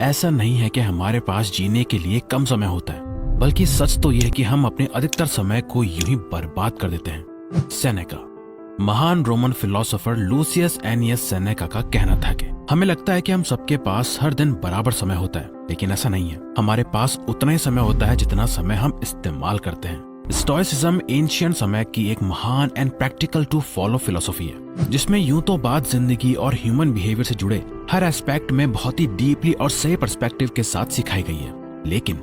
ऐसा नहीं है कि हमारे पास जीने के लिए कम समय होता है, बल्कि सच तो यह है कि हम अपने अधिकतर समय को यूं ही बर्बाद कर देते हैं। सेनेका, महान रोमन फिलोसोफर लूसियस एनियस सेनेका का कहना था कि हमें लगता है कि हम सबके पास हर दिन बराबर समय होता है, लेकिन ऐसा नहीं है। हमारे पास उतना ही समय होता है जितना समय हम इस्तेमाल करते हैं। स्टोइसिज्म एंशिएंट समय की एक महान and practical to follow philosophy है, जिसमें यूं तो बात जिंदगी और ह्यूमन बिहेवियर से जुड़े हर एस्पेक्ट में बहुत ही डीपली और सही पर्सपेक्टिव के साथ सिखाई गई है। लेकिन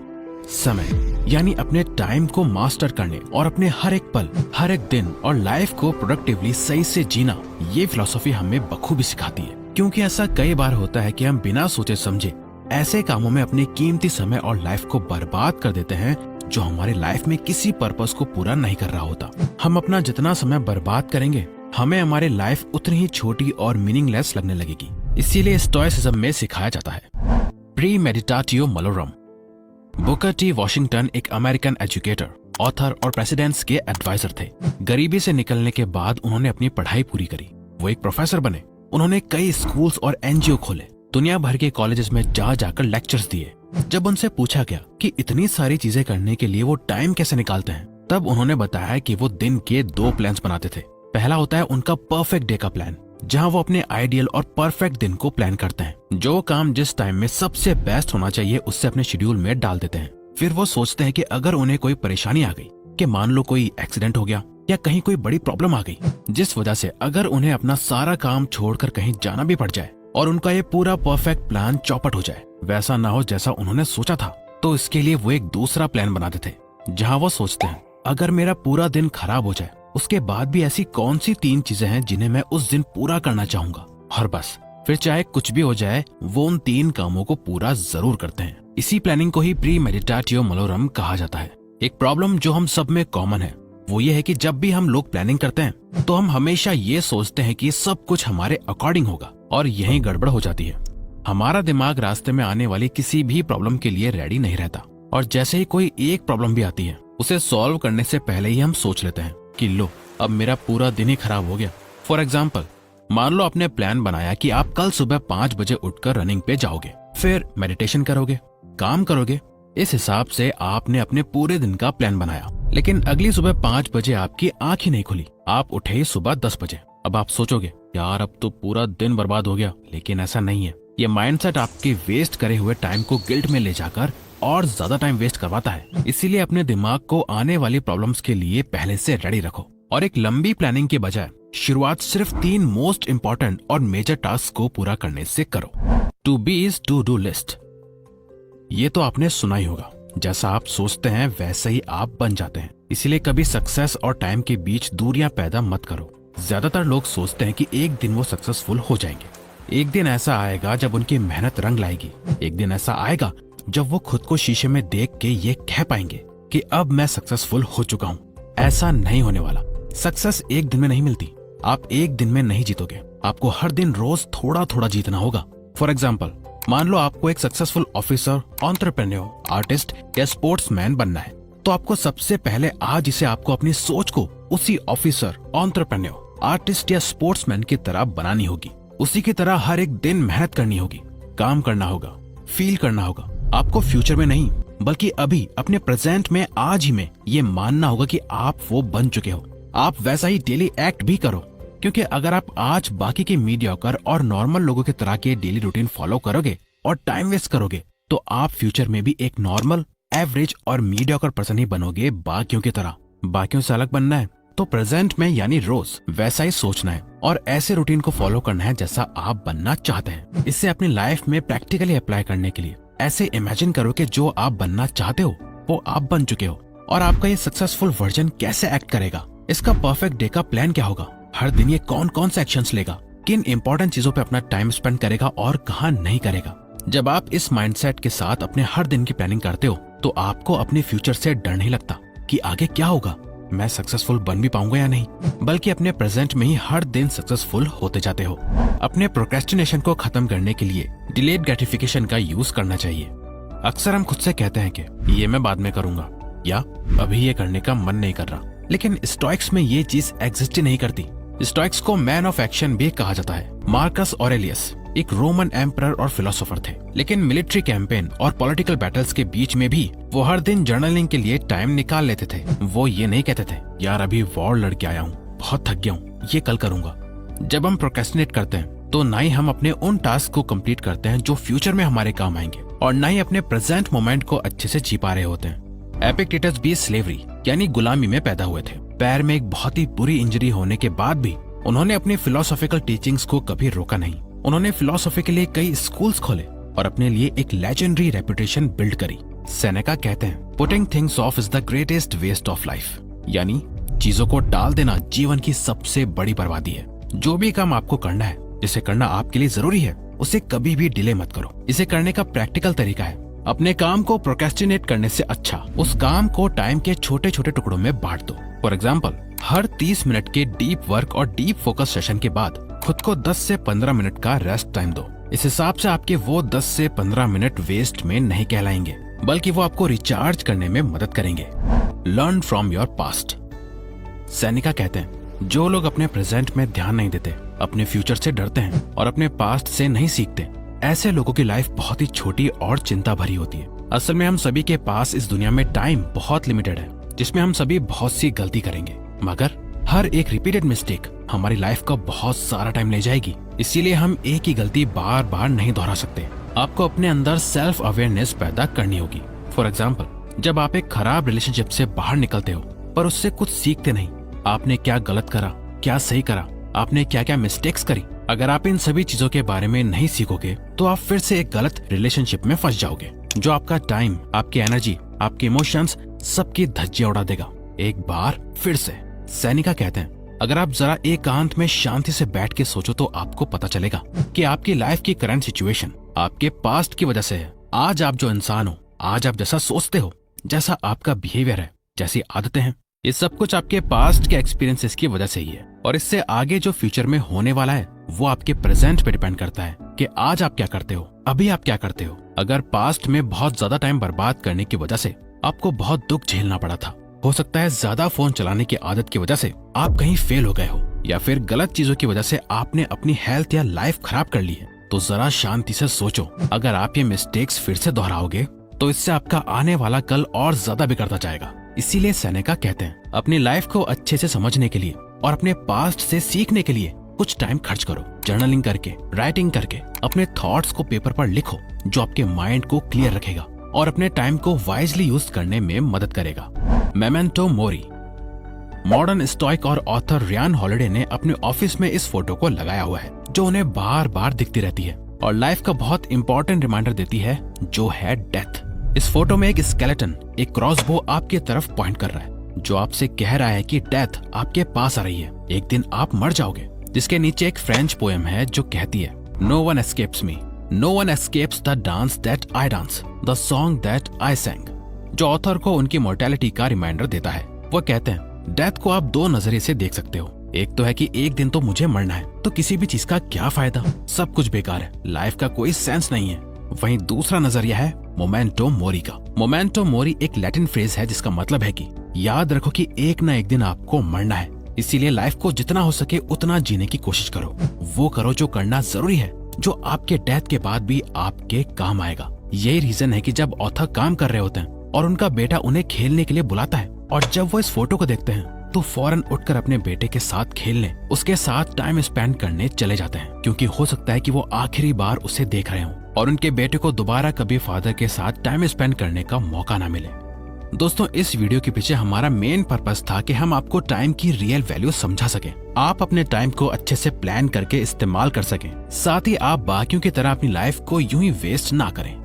समय यानी अपने टाइम को मास्टर करने और अपने हर एक पल, हर एक दिन और लाइफ को प्रोडक्टिवली सही से जीना, ये फिलोसॉफी हमें बखूबी सिखाती है। क्योंकि ऐसा कई बार होता है कि हम बिना सोचे समझे ऐसे कामों में अपने कीमती समय और लाइफ को बर्बाद कर देते हैं जो हमारे लाइफ में किसी पर्पस को पूरा नहीं कर रहा होता। हम अपना जितना समय बर्बाद करेंगे, हमें हमारी लाइफ उतनी ही छोटी और मीनिंगलेस लगने लगेगी। इसीलिए स्टोइसिज्म में सिखाया जाता है प्रीमेडिटाटियो मलोरम। बुकर टी वॉशिंगटन एक अमेरिकन एजुकेटर, ऑथर और प्रेसिडेंट्स के एडवाइजर थे। गरीबी से निकलने के बाद उन्होंने अपनी पढ़ाई पूरी करी। वो एक प्रोफेसर बने। उन्होंने कई स्कूल्स और एनजीओ खोले, दुनिया भर के कॉलेजेस में जाकर लेक्चर्स दिए। जब उनसे पूछा गया कि इतनी सारी चीजें करने के लिए वो टाइम कैसे निकालते हैं, तब उन्होंने बताया कि वो दिन के 2 प्लान्स बनाते थे। पहला होता है उनका परफेक्ट डे का प्लान, जहां वो अपने आइडियल और परफेक्ट दिन को प्लान करते हैं। जो काम जिस टाइम में सबसे बेस्ट होना चाहिए उससे अपने शेड्यूल में डाल देते हैं। फिर वो सोचते हैं कि अगर उन्हें कोई परेशानी आ गई, कि मान लो कोई एक्सीडेंट हो गया या कहीं कोई बड़ी प्रॉब्लम आ गई, जिस वजह से अगर उन्हें अपना सारा काम छोड़कर कहीं जाना भी पड़ जाए और उनका ये पूरा परफेक्ट प्लान चौपट हो जाए, वैसा ना हो जैसा उन्होंने सोचा था, तो इसके लिए वो एक दूसरा प्लान बनाते थे, जहां वो सोचते हैं अगर मेरा पूरा दिन खराब हो जाए, उसके बाद भी ऐसी कौन सी 3 चीजें हैं जिन्हें मैं उस दिन पूरा करना चाहूंगा, और बस फिर चाहे कुछ भी हो जाए वो उन 3 कामों को पूरा जरूर करते हैं। इसी प्लानिंग को ही प्रीमेडिटाटियो मलोरम कहा जाता है। एक प्रॉब्लम जो हम सब में कॉमन है वो ये है कि जब भी हम लोग प्लानिंग करते हैं तो हम हमेशा ये सोचते हैं कि सब कुछ हमारे अकॉर्डिंग होगा, और यही गड़बड़ हो जाती है। हमारा दिमाग रास्ते में आने वाली किसी भी प्रॉब्लम के लिए रेडी नहीं रहता, और जैसे ही कोई एक प्रॉब्लम भी आती है उसे सॉल्व करने से पहले ही हम सोच लेते हैं कि लो अब मेरा पूरा दिन ही खराब हो गया। फॉर एग्जाम्पल, मान लो आपने प्लान बनाया कि आप कल सुबह 5 बजे उठकर रनिंग पे जाओगे, फिर मेडिटेशन करोगे, काम करोगे। इस हिसाब से आपने अपने पूरे दिन का प्लान बनाया, लेकिन अगली सुबह 5 बजे आपकी आंख ही नहीं खुली, आप उठे सुबह 10 बजे। अब आप सोचोगे यार अब तो पूरा दिन बर्बाद हो गया, लेकिन ऐसा नहीं है। ये माइंडसेट आपके वेस्ट करे हुए टाइम को गिल्ट में ले जाकर और ज्यादा टाइम वेस्ट करवाता है। इसीलिए अपने दिमाग को आने वाली प्रॉब्लम्स के लिए पहले से रेडी रखो, और एक लंबी प्लानिंग के बजाय शुरुआत सिर्फ 3 मोस्ट इम्पोर्टेंट और मेजर टास्क को पूरा करने से करो। To be is to do list. ये तो आपने सुना ही होगा, जैसा आप सोचते हैं वैसे ही आप बन जाते हैं। इसीलिए कभी सक्सेस और टाइम के बीच दूरियां पैदा मत करो। ज्यादातर लोग सोचते हैं कि एक दिन वो सक्सेसफुल हो जाएंगे। एक दिन ऐसा आएगा जब उनकी मेहनत रंग लाएगी। एक दिन ऐसा आएगा जब वो खुद को शीशे में देख के ये कह पाएंगे कि अब मैं सक्सेसफुल हो चुका हूँ। ऐसा नहीं होने वाला। सक्सेस एक दिन में नहीं मिलती। आप एक दिन में नहीं जीतोगे। आपको हर दिन रोज थोड़ा थोड़ा जीतना होगा। फॉर एग्जाम्पल, मान लो आपको एक सक्सेसफुल ऑफिसर, एंटरप्रेन्योर, आर्टिस्ट या स्पोर्ट्समैन बनना है, तो आपको सबसे पहले आज से आपको अपनी सोच को उसी ऑफिसर, एंटरप्रेन्योर, आर्टिस्ट या स्पोर्ट्समैन की तरह बनानी होगी। उसी की तरह हर एक दिन मेहनत करनी होगी, काम करना होगा, फील करना होगा। आपको फ्यूचर में नहीं बल्कि अभी अपने प्रेजेंट में, आज ही में ये मानना होगा कि आप वो बन चुके हो। आप वैसा ही डेली एक्ट भी करो, क्योंकि अगर आप आज बाकी के मीडियोकर और नॉर्मल लोगों की तरह के डेली रूटीन फॉलो करोगे और टाइम वेस्ट करोगे, तो आप फ्यूचर में भी एक नॉर्मल, एवरेज और मीडियोकर पर्सन ही बनोगे बाकियों की तरह। बाकियों से अलग बनना है तो प्रेजेंट में यानी रोज वैसा ही सोचना है और ऐसे रूटीन को फॉलो करना है जैसा आप बनना चाहते हैं। इससे अपनी लाइफ में प्रैक्टिकली अप्लाई करने के लिए ऐसे इमेजिन करो कि जो आप बनना चाहते हो वो आप बन चुके हो, और आपका ये सक्सेसफुल वर्जन कैसे एक्ट करेगा, इसका परफेक्ट डे का प्लान क्या होगा, हर दिन ये कौन कौन से एक्शंस लेगा, किन इंपॉर्टेंट चीजों पे अपना टाइम स्पेंड करेगा और कहाँ नहीं करेगा। जब आप इस माइंडसेट के साथ अपने हर दिन की प्लानिंग करते हो तो आपको अपने फ्यूचर से डर नहीं लगता कि आगे क्या होगा, मैं सक्सेसफुल बन भी पाऊंगा या नहीं, बल्कि अपने प्रेजेंट में ही हर दिन सक्सेसफुल होते जाते हो। अपने प्रोक्रेस्टिनेशन को खत्म करने के लिए डिलेड ग्रेटिफिकेशन का यूज करना चाहिए। अक्सर हम खुद से कहते हैं कि ये मैं बाद में करूंगा या अभी ये करने का मन नहीं कर रहा, लेकिन स्टोइक्स में ये चीज एग्जिस्ट ही नहीं करती। स्टोइक्स को मैन ऑफ एक्शन भी कहा जाता है। मार्कस ऑरेलियस एक रोमन एम्परर और फिलोसोफर थे, लेकिन मिलिट्री कैंपेन और पॉलिटिकल बैटल्स के बीच में भी वो हर दिन जर्नलिंग के लिए टाइम निकाल लेते थे। वो ये नहीं कहते थे, यार अभी वॉर लड़के आया हूँ, बहुत थक गया हूँ, ये कल करूंगा। जब हम प्रोक्रेस्टिनेट करते हैं तो ना ही हम अपने उन टास्क को कंप्लीट करते हैं जो फ्यूचर में हमारे काम आएंगे, और ना ही अपने प्रेजेंट मोमेंट को अच्छे से जी पा रहे होते हैं। एपिक्टेटस भी स्लेवरी यानी गुलामी में पैदा हुए थे। पैर में एक बहुत ही बुरी इंजरी होने के बाद भी उन्होंने अपनी फिलोसॉफिकल टीचिंग्स को कभी रोका नहीं। उन्होंने फिलोसॉफी के लिए कई स्कूल्स खोले और अपने लिए एक लेजेंडरी रेपुटेशन बिल्ड करी। सेनेका कहते हैं, putting things off is the greatest waste of life, यानी चीजों को टाल देना जीवन की सबसे बड़ी बर्बादी है। जो भी काम आपको करना है, जिसे करना आपके लिए जरूरी है, उसे कभी भी डिले मत करो। इसे करने का प्रैक्टिकल तरीका है, अपने काम को प्रोक्रेस्टिनेट करने से अच्छा उस काम को टाइम के छोटे छोटे टुकड़ों में बांट दो। फॉर एग्जाम्पल, हर 30 मिनट के डीप वर्क और डीप फोकस सेशन के बाद खुद को 10 से 15 मिनट का रेस्ट टाइम दो। इस हिसाब से आपके वो 10 से 15 मिनट वेस्ट में नहीं कहलाएंगे, बल्कि वो आपको रिचार्ज करने में मदद करेंगे। Learn from your past. Seneca कहते हैं, जो लोग अपने प्रेजेंट में ध्यान नहीं देते, अपने फ्यूचर से डरते हैं और अपने पास्ट से नहीं सीखते, ऐसे लोगों की लाइफ बहुत ही छोटी और चिंता भरी होती है। असल में हम सभी के पास इस दुनिया में टाइम बहुत लिमिटेड है, जिसमें हम सभी बहुत सी गलती करेंगे, मगर हर एक रिपीटेड मिस्टेक हमारी लाइफ का बहुत सारा टाइम ले जाएगी। इसीलिए हम एक ही गलती बार बार नहीं दोहरा सकते। आपको अपने अंदर सेल्फ अवेयरनेस पैदा करनी होगी। फॉर एग्जाम्पल, जब आप एक खराब रिलेशनशिप से बाहर निकलते हो पर उससे कुछ सीखते नहीं, आपने क्या गलत करा, क्या सही करा, आपने क्या क्या मिस्टेक्स करी, अगर आप इन सभी चीजों के बारे में नहीं सीखोगे तो आप फिर से एक गलत रिलेशनशिप में फंस जाओगे, जो आपका टाइम, आपकी एनर्जी, आपके इमोशंस सबकी धज्जियां उड़ा देगा। एक बार फिर से सेनेका कहते हैं, अगर आप जरा एकांत में शांति से बैठ के सोचो तो आपको पता चलेगा कि आपकी लाइफ की करंट सिचुएशन आपके पास्ट की वजह से है। आज आप जो इंसान हो, आज आप जैसा सोचते हो, जैसा आपका बिहेवियर है, जैसी आदतें हैं, ये सब कुछ आपके पास्ट के एक्सपीरियंसेस की वजह से ही है। और इससे आगे जो फ्यूचर में होने वाला है वो आपके प्रेजेंट पे डिपेंड करता है कि आज आप क्या करते हो, अभी आप क्या करते हो। अगर पास्ट में बहुत ज्यादा टाइम बर्बाद करने की वजह से आपको बहुत दुख झेलना पड़ा था, हो सकता है ज्यादा फोन चलाने की आदत की वजह से आप कहीं फेल हो गए हो, या फिर गलत चीजों की वजह से आपने अपनी हेल्थ या लाइफ खराब कर ली है, तो जरा शांति से सोचो। अगर आप ये मिस्टेक्स फिर से दोहराओगे तो इससे आपका आने वाला कल और ज्यादा बिगड़ता जाएगा। इसीलिए सेनेका कहते हैं, अपनी लाइफ को अच्छे से समझने के लिए और अपने पास्ट से सीखने के लिए कुछ टाइम खर्च करो। जर्नलिंग करके, राइटिंग करके अपने थॉट्स को पेपर पर लिखो, जो आपके माइंड को क्लियर रखेगा और अपने टाइम को वाइजली यूज करने में मदद करेगा। Memento mori. मॉडर्न स्टोइक और ऑथर रियान हॉलिडे ने अपने ऑफिस में इस फोटो को लगाया हुआ है, जो उन्हें बार बार दिखती रहती है और लाइफ का बहुत इंपॉर्टेंट रिमाइंडर देती है, जो है डेथ। इस फोटो में एक स्केलेटन एक क्रॉसबो आपकी तरफ पॉइंट कर रहा है, जो आपसे कह रहा है कि डेथ आपके पास आ रही है, एक दिन आप मर जाओगे। जिसके नीचे एक फ्रेंच पोएम है जो कहती है, no one escapes me, no one escapes the dance that I dance, the song that I sang, जो ऑथर को उनकी मोर्टेलिटी का रिमाइंडर देता है। वो कहते हैं, डेथ को आप दो नजरिए से देख सकते हो। एक तो है कि एक दिन तो मुझे मरना है, तो किसी भी चीज का क्या फायदा, सब कुछ बेकार है, लाइफ का कोई सेंस नहीं है। वहीं दूसरा नजरिया है मोमेंटो मोरी का। मोमेंटो मोरी एक लैटिन फ्रेज है जिसका मतलब है कि याद रखो कि एक ना एक दिन आपको मरना है, इसीलिए लाइफ को जितना हो सके उतना जीने की कोशिश करो। वो करो जो करना जरूरी है, जो आपके डेथ के बाद भी आपके काम आएगा। यही रीजन है कि जब ऑथर काम कर रहे होते हैं और उनका बेटा उन्हें खेलने के लिए बुलाता है, और जब वो इस फोटो को देखते हैं तो फौरन उठकर अपने बेटे के साथ खेलने, उसके साथ टाइम स्पेंड करने चले जाते हैं, क्योंकि हो सकता है कि वो आखिरी बार उसे देख रहे हों और उनके बेटे को दोबारा कभी फादर के साथ टाइम स्पेंड करने का मौका ना मिले। दोस्तों, इस वीडियो के पीछे हमारा मेन पर्पस था कि हम आपको टाइम की रियल वैल्यू समझा सकें, आप अपने टाइम को अच्छे से प्लान करके इस्तेमाल कर सकें, साथ ही आप बाकियों की तरह अपनी लाइफ को यूं ही वेस्ट ना करें।